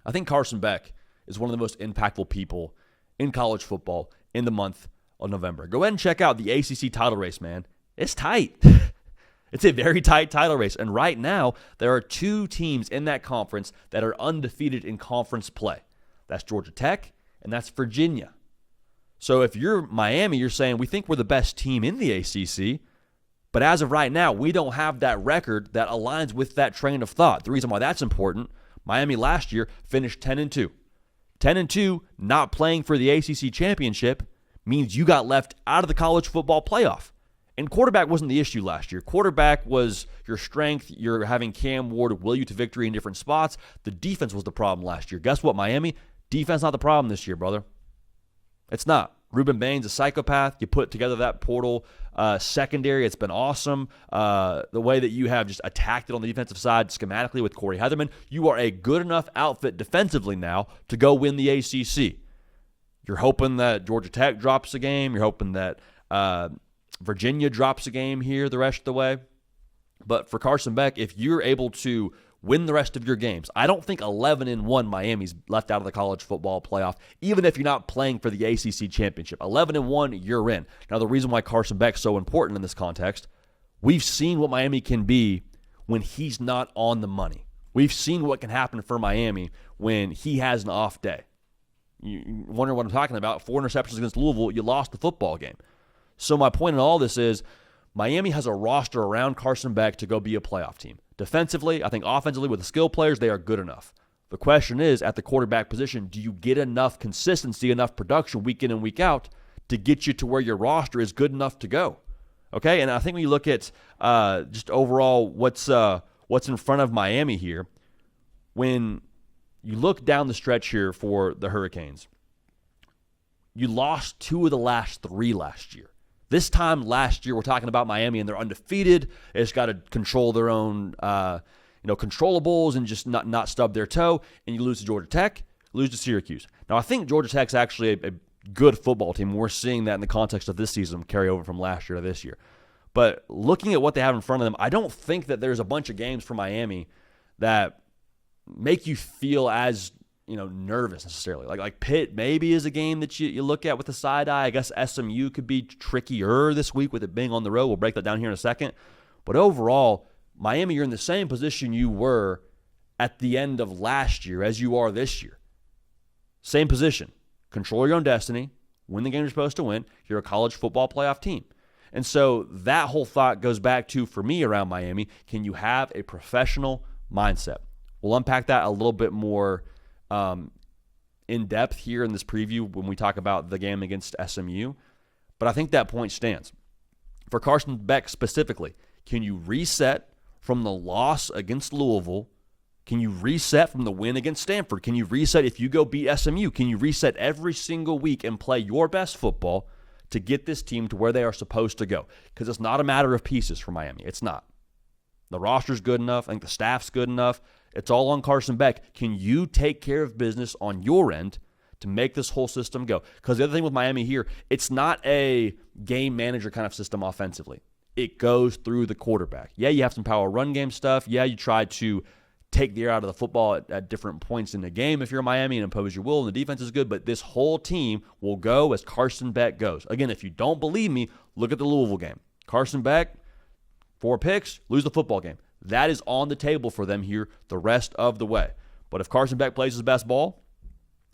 I think Carson Beck is one of the most impactful people in college football in the month of November. Go ahead and check out the ACC title race, man. It's tight. It's a very tight title race. And right now, there are two teams in that conference that are undefeated in conference play. That's Georgia Tech, and that's Virginia. So if you're Miami, you're saying, we think we're the best team in the ACC, but as of right now, we don't have that record that aligns with that train of thought. The reason why that's important, Miami last year finished 10-2. 10-2, not playing for the ACC championship, means you got left out of the college football playoff. And quarterback wasn't the issue last year. Quarterback was your strength. You're having Cam Ward will you to victory in different spots. The defense was the problem last year. Guess what, Miami? Defense not the problem this year, brother. It's not. Ruben Bain's a psychopath. You put together that portal secondary. It's been awesome. The way that you have just attacked it on the defensive side schematically with Corey Heatherman, you are a good enough outfit defensively now to go win the ACC. You're hoping that Georgia Tech drops a game. You're hoping that Virginia drops a game here the rest of the way. But for Carson Beck, if you're able to win the rest of your games, I don't think 11-1 Miami's left out of the college football playoff, even if you're not playing for the ACC championship. 11-1, you're in. Now, the reason why Carson Beck's so important in this context, we've seen what Miami can be when he's not on the money. We've seen what can happen for Miami when he has an off day. You wonder what I'm talking about. 4 interceptions against Louisville, you lost the football game. So my point in all this is Miami has a roster around Carson Beck to go be a playoff team. Defensively, I think offensively with the skill players, they are good enough. The question is, at the quarterback position, do you get enough consistency, enough production week in and week out to get you to where your roster is good enough to go? Okay, and I think when you look at just overall what's in front of Miami here, when you look down the stretch here for the Hurricanes, you lost 2 of the last 3 last year. This time last year, we're talking about Miami, and they're undefeated. They just got to control their own, controllables and just not stub their toe. And you lose to Georgia Tech, lose to Syracuse. Now, I think Georgia Tech's actually a good football team. We're seeing that in the context of this season carry over from last year to this year. But looking at what they have in front of them, I don't think that there's a bunch of games for Miami that make you feel as nervous necessarily. Like Pitt maybe is a game that you look at with a side eye. I guess SMU could be trickier this week with it being on the road. We'll break that down here in a second. But overall, Miami, you're in the same position you were at the end of last year as you are this year. Same position. Control your own destiny. Win the game you're supposed to win. You're a college football playoff team. And so that whole thought goes back to, for me around Miami, can you have a professional mindset? We'll unpack that a little bit more in depth here in this preview when we talk about the game against SMU. But I think that point stands. For Carson Beck specifically, can you reset from the loss against Louisville? Can you reset from the win against Stanford? Can you reset if you go beat SMU? Can you reset every single week and play your best football to get this team to where they are supposed to go? Because it's not a matter of pieces for Miami. It's not. The roster's good enough. I think the staff's good enough. It's all on Carson Beck. Can you take care of business on your end to make this whole system go? Because the other thing with Miami here, it's not a game manager kind of system offensively. It goes through the quarterback. Yeah, you have some power run game stuff. Yeah, you try to take the air out of the football at different points in the game if you're Miami and impose your will, and the defense is good, but this whole team will go as Carson Beck goes. Again, if you don't believe me, look at the Louisville game. Carson Beck, 4 picks, lose the football game. That is on the table for them here the rest of the way. But if Carson Beck plays his best ball,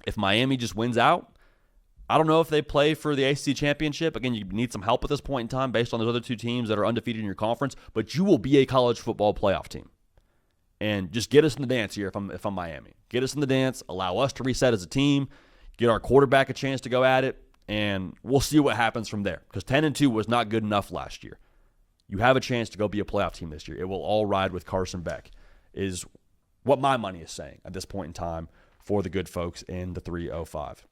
if Miami just wins out, I don't know if they play for the ACC championship. Again, you need some help at this point in time based on those other 2 teams that are undefeated in your conference, but you will be a college football playoff team. And just get us in the dance here if I'm Miami. Get us in the dance, allow us to reset as a team, get our quarterback a chance to go at it, and we'll see what happens from there. Because 10-2 was not good enough last year. You have a chance to go be a playoff team this year. It will all ride with Carson Beck, is what my money is saying at this point in time for the good folks in the 305.